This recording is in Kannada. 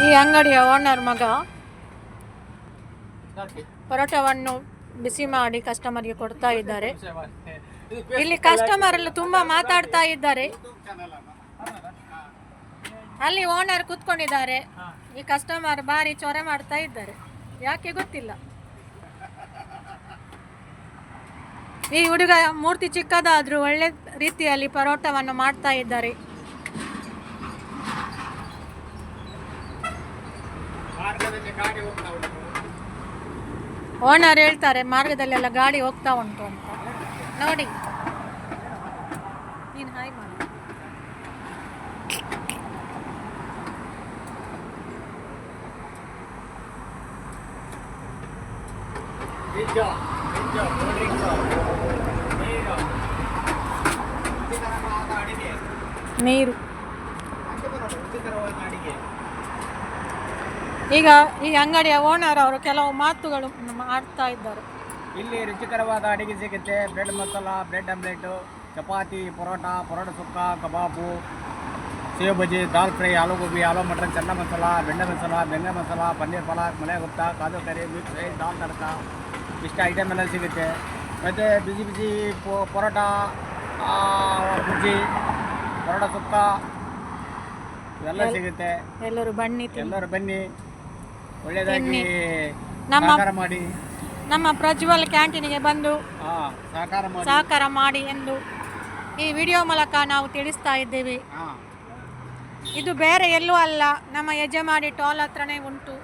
ಈ ಅಂಗಡಿಯ ಓನರ್ ಮಗ ಪರೋಟವನ್ನು ಬಿಸಿ ಮಾಡಿ ಕಸ್ಟಮರ್ಗೆ ಕೊಡ್ತಾ ಇದ್ದಾರೆ. ಇಲ್ಲಿ ಕಸ್ಟಮರ್ ಎಲ್ಲ ತುಂಬಾ ಮಾತಾಡ್ತಾ ಇದ್ದಾರೆ. ಅಲ್ಲಿ ಓನರ್ ಕೂತ್ಕೊಂಡಿದ್ದಾರೆ. ಈ ಕಸ್ಟಮರ್ ಬಾರಿ ಚೊರೆ ಮಾಡ್ತಾ ಇದ್ದಾರೆ. ಯಾಕೆ ಗೊತ್ತಿಲ್ಲ. ಈ ಹುಡುಗ ಮೂರ್ತಿ ಚಿಕ್ಕದಾದ್ರೂ ಒಳ್ಳೆ ರೀತಿಯಲ್ಲಿ ಪರೋಟವನ್ನು ಮಾಡ್ತಾ ಇದ್ದಾರೆ. ಓನರ್ ಹೇಳ್ತಾರೆ ಮಾರ್ಗದಲ್ಲೆಲ್ಲ ಗಾಡಿ ಹೋಗ್ತಾ ಉಂಟು ಅಂತ. ನೋಡಿ, ನೀನು ಹಾಯ್ ಮಾಡಿ. ನೀರು ಈಗ ಈ ಅಂಗಡಿಯ ಓನರ್ ಅವರು ಕೆಲವು ಮಾತುಗಳು ಆಡ್ತಾ ಇದ್ದಾರೆ. ಇಲ್ಲಿ ರುಚಿಕರವಾದ ಅಡಿಗೆ ಸಿಗುತ್ತೆ. Bread masala, bread omelette, chapati, paratha sukka, ಕಬಾಬು, ಸೇವ್ ಬಜ್ಜಿ, ದಾಲ್ ಫ್ರೈ, ಆಲೂ ಗೋಬಿ, ಆಲೂ ಮಟನ್, ಚನ್ನ ಮಸಾಲ, ಬೆಂಡೆ ಮಸಾಲ, ಬೆಂಗೆ ಮಸಾಲ, ಪನ್ನೀರ್ ಪಲಾಕ್, ಮಲೆ ಗುಪ್ತಾ, ಕಾಜು ಕರಿ, ಮಿಕ್ಸ್ ರೈಸ್, ದಾಲ್ ತಡಕ, ಇಷ್ಟ ಐಟಮ್ ಎಲ್ಲ ಸಿಗುತ್ತೆ. ಮತ್ತು ಬಿಸಿ ಬಿಸಿ ಪರೋಟ, ಬಜ್ಜಿ, ಪರೋಟ ಸುಕ್ಕ ಇವೆಲ್ಲ ಸಿಗುತ್ತೆ. ಎಲ್ಲರೂ ಬನ್ನಿ ಒಳ್ಳೆಯದಾಗಿ ಸಹಕಾರ ಮಾಡಿ. ನಮ್ಮ ಪ್ರಜ್ವಲ್ ಕ್ಯಾಂಟೀನಿಗೆ ಬಂದು ಸಹಕಾರ ಮಾಡಿ ಎಂದು ಈ ವಿಡಿಯೋ ಮೂಲಕ ನಾವು ತಿಳಿಸ್ತಾ ಇದ್ದೇವೆ. ಇದು ಬೇರೆ ಎಲ್ಲೂ ಅಲ್ಲ, ನಮ್ಮ ಯಜಮಾನಿ ಟೋಲ್ ಹತ್ರನೇ ಉಂಟು.